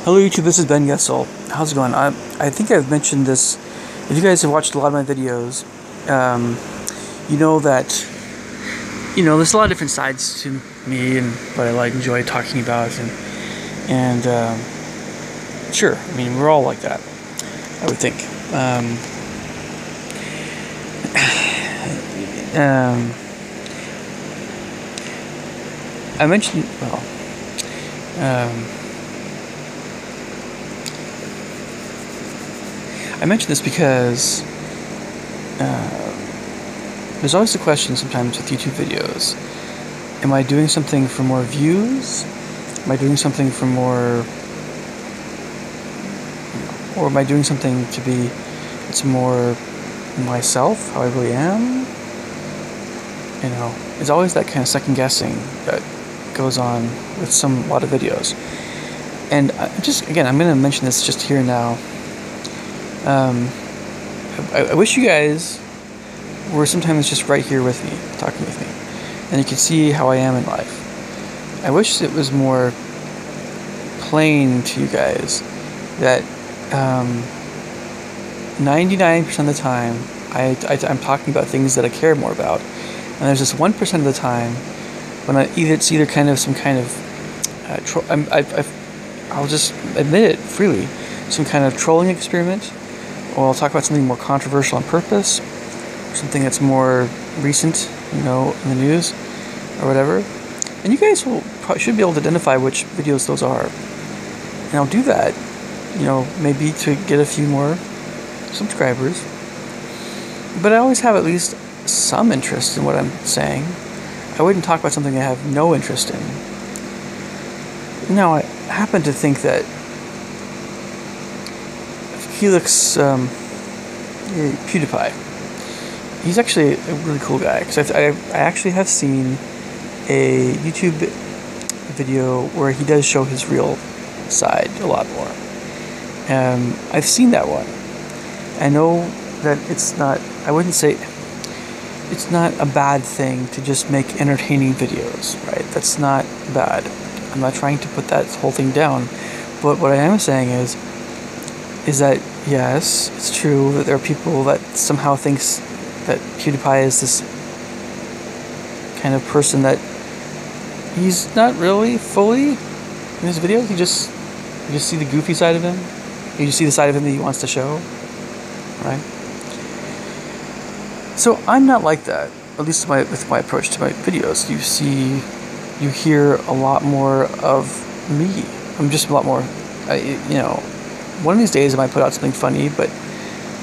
Hello YouTube, this is Ben Gessel. How's it going? I think I've mentioned this. If you guys have watched a lot of my videos, you know that, there's a lot of different sides to me and what I enjoy talking about, and sure, I mean, we're all like that, I would think. I mentioned, I mention this because there's always the question sometimes with YouTube videos, am I doing something for more views? Am I doing something for more, or am I doing something to be, it's more myself, how I really am? It's always that kind of second guessing that goes on with a lot of videos. And I'm going to mention this just here now. I wish you guys were sometimes just right here with me, talking with me, and you could see how I am in life. I wish it was more plain to you guys that 99% of the time I'm talking about things that I care more about, and there's just 1% of the time when it's either kind of some kind of I'll just admit it freely, some kind of trolling experiment, or I'll talk about something more controversial on purpose, or something that's more recent, in the news, or whatever. And you guys should be able to identify which videos those are. And I'll do that, maybe to get a few more subscribers. But I always have at least some interest in what I'm saying. I wouldn't talk about something I have no interest in. Now, I happen to think that Felix, PewDiePie, he's actually a really cool guy, because I actually have seen a YouTube video where he does show his real side a lot more. I've seen that one. I know that I wouldn't say it's not a bad thing to just make entertaining videos, right? That's not bad. I'm not trying to put that whole thing down. But what I am saying is that, yes, it's true that there are people that somehow thinks that PewDiePie is this kind of person that he's not really fully in his videos. You just see the goofy side of him. You just see the side of him that he wants to show, right? So I'm not like that, at least with my approach to my videos. You hear a lot more of me. I'm just a lot more, one of these days I might put out something funny, but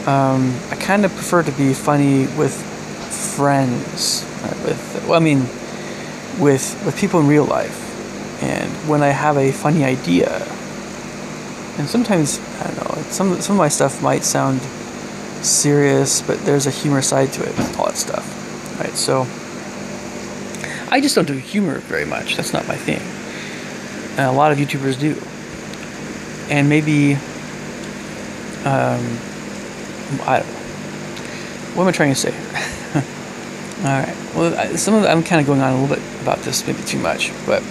I kind of prefer to be funny with friends, with people in real life. And when I have a funny idea, and sometimes, I don't know, some of my stuff might sound serious, but there's a humor side to it, all that stuff, right? So I just don't do humor very much. That's not my thing. And a lot of YouTubers do. And maybe, I don't know. What am I trying to say? Alright. Well, I'm kind of going on a little bit about this, maybe too much, but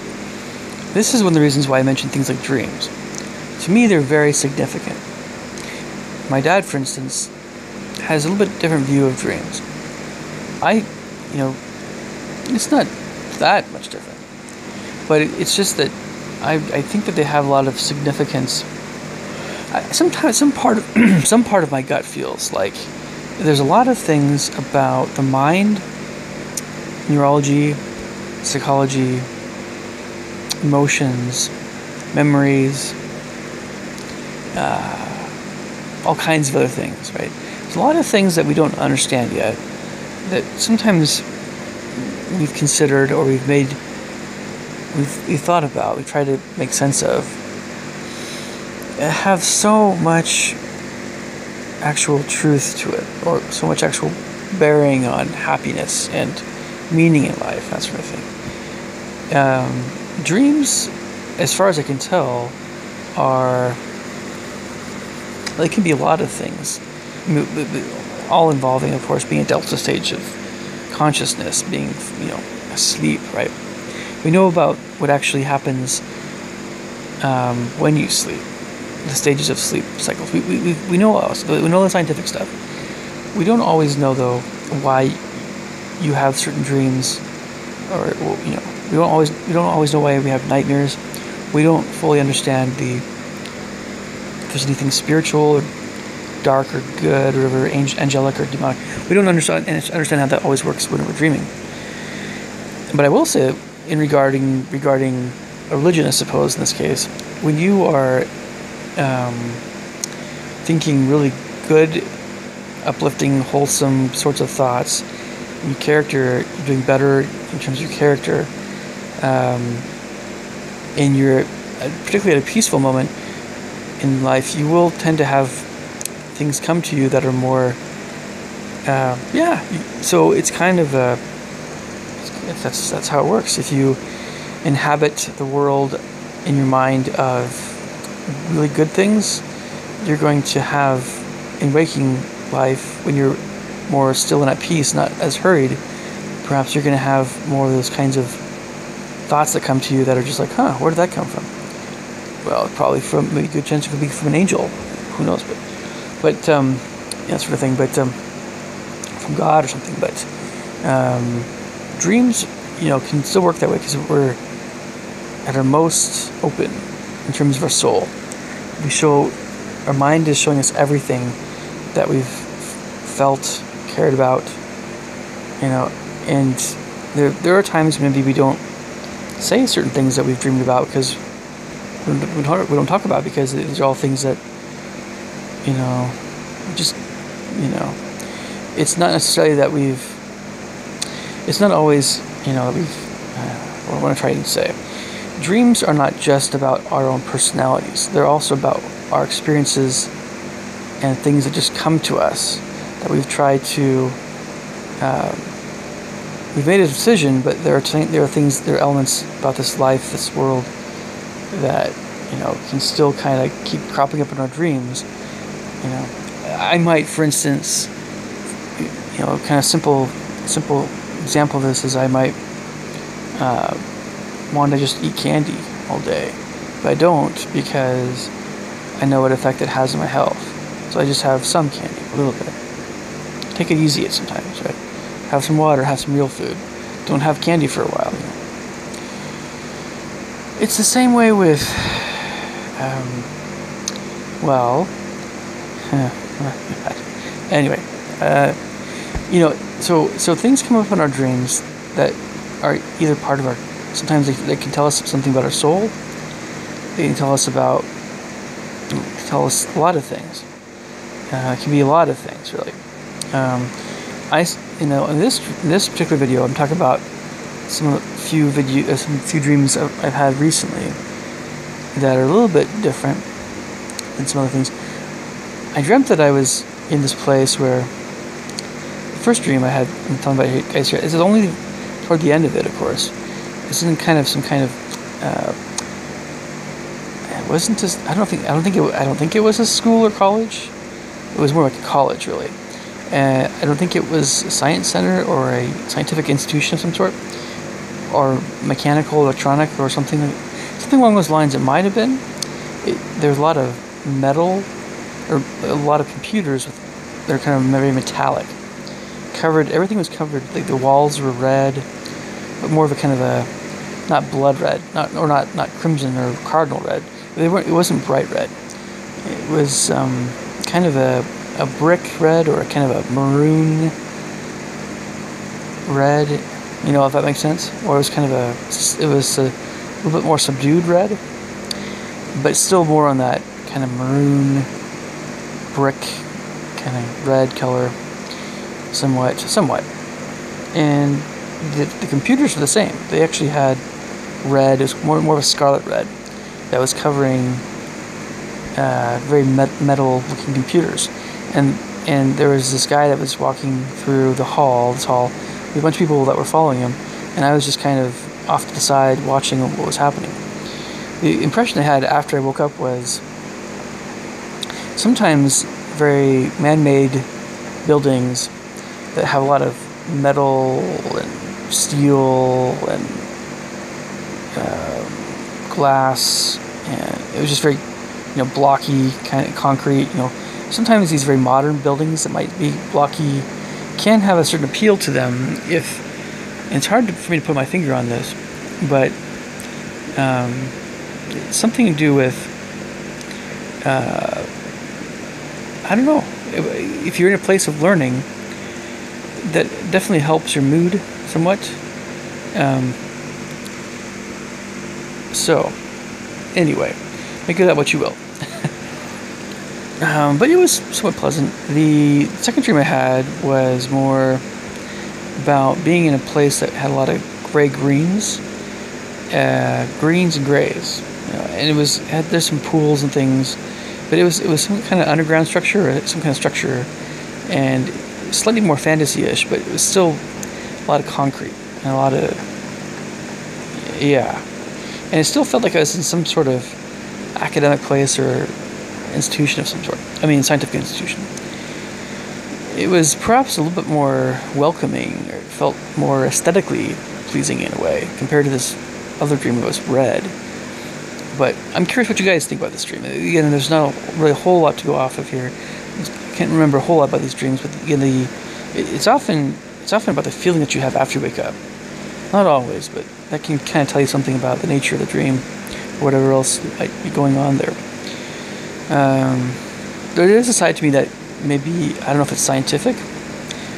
this is one of the reasons why I mention things like dreams. To me, they're very significant. My dad, for instance, has a little bit different view of dreams. It's not that much different, but it's just that I think that they have a lot of significance. Sometimes some part of my gut feels like there's a lot of things about the mind, neurology, psychology, emotions, memories, all kinds of other things, right? There's a lot of things that we don't understand yet that sometimes we've considered, or we've thought about, we try to make sense of, have so much actual truth to it, or so much actual bearing on happiness and meaning in life, that sort of thing. Dreams, as far as I can tell, they can be a lot of things, all involving, of course, being a delta stage of consciousness, being, asleep, right? We know about what actually happens when you sleep. the stages of sleep cycles. We know the scientific stuff. We don't always know, though, why you have certain dreams, or we don't always know why we have nightmares. We don't fully understand if there's anything spiritual or dark or good or whatever, angelic or demonic. We don't understand how that always works when we're dreaming. But I will say, regarding a religion, I suppose in this case, when you are thinking really good, uplifting, wholesome sorts of thoughts, and your character, you're doing better in terms of your character, and you're particularly at a peaceful moment in life, you will tend to have things come to you that are more, so it's kind of that's how it works. If you inhabit the world in your mind of really good things, you're going to have, in waking life, when you're more still and at peace, not as hurried, perhaps you're going to have more of those kinds of thoughts that come to you that are just like, where did that come from? Well, probably maybe a good chance it could be from an angel, who knows, but that sort of thing, but from God or something. But dreams, can still work that way because we're at our most open in terms of our soul. Our mind is showing us everything that we've felt, cared about, and there are times maybe we don't say certain things that we've dreamed about because we don't talk about, because these are all things that, it's not necessarily that it's not always, that what I want to try to say. Dreams are not just about our own personalities. They're also about our experiences and things that just come to us that we've tried to, we've made a decision, but there are elements about this life, this world, that, can still kind of keep cropping up in our dreams. I might, for instance, kind of simple example of this is I might want to just eat candy all day, but I don't, because I know what effect it has on my health. So I just have some candy, a little bit. Take it easy sometimes, right? Have some water, have some real food. Don't have candy for a while. It's the same way with, anyway, so things come up in our dreams that are either part of our, sometimes they can tell us something about our soul. They can tell us a lot of things. It can be a lot of things, really. In this particular video, I'm talking about some few dreams I've had recently that are a little bit different than some other things. I dreamt that I was in this place where the first dream I had, I'm telling about you guys here, this is only toward the end of it, of course. It's in kind of some kind of it wasn't just, I don't think it was a school or college. It was more like a college, really. I don't think it was a science center or a scientific institution of some sort, or mechanical, electronic, or something along those lines. It might have been. There's a lot of metal, or a lot of computers they're kind of very metallic. Everything was covered. Like the walls were red, but more of a kind of a, not blood red, not crimson or cardinal red. It wasn't bright red. It was kind of a brick red, or a kind of a maroon red, if that makes sense. Or it was a little bit more subdued red, but still more on that kind of maroon brick kind of red color, somewhat. And the computers were the same. They actually had red. It was more of a scarlet red that was covering very metal-looking computers. And there was this guy that was walking through this hall with a bunch of people that were following him, and I was just kind of off to the side watching what was happening. The impression I had after I woke up was sometimes very man-made buildings that have a lot of metal and steel and glass, and it was just very blocky kind of concrete. Sometimes these very modern buildings that might be blocky can have a certain appeal to them. And it's hard for me to put my finger on this, but it's something to do with I don't know. If you're in a place of learning, that definitely helps your mood somewhat. So, anyway, make of that what you will. But it was somewhat pleasant. The second dream I had was more about being in a place that had a lot of greens and grays, and there's some pools and things, but it was some kind of underground structure, or some kind of structure, and slightly more fantasy-ish, but it was still a lot of concrete and a lot of and it still felt like I was in some sort of academic place or institution of some sort. I mean, scientific institution. It was perhaps a little bit more welcoming, or it felt more aesthetically pleasing in a way, compared to this other dream that was red. But I'm curious what you guys think about this dream. Again, there's not really a whole lot to go off of here. I can't remember a whole lot about these dreams, but again, it's often about the feeling that you have after you wake up. Not always, but that can kind of tell you something about the nature of the dream, or whatever else might be going on there. There is a side to me that maybe, I don't know if it's scientific,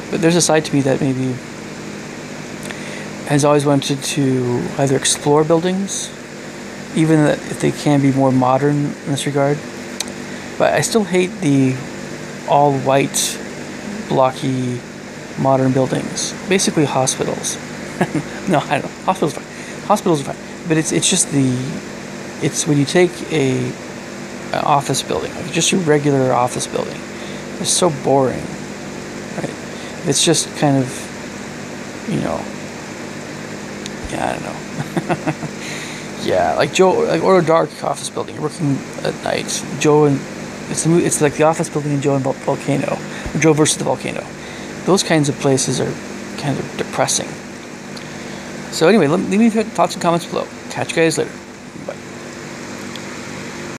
but there's a side to me that maybe has always wanted to either explore buildings, even if they can be more modern in this regard. But I still hate the all-white, blocky, modern buildings. Basically hospitals. No, I don't know. Hospitals are fine. Hospitals are fine. But it's just it's when you take an office building, like just a regular office building, it's so boring, right? It's just kind of, I don't know. Yeah, or a dark office building. You're working at night. It's like the office building in Joe and Volcano, or Joe versus the Volcano. Those kinds of places are kind of depressing. So anyway, leave me your thoughts and comments below. Catch you guys later.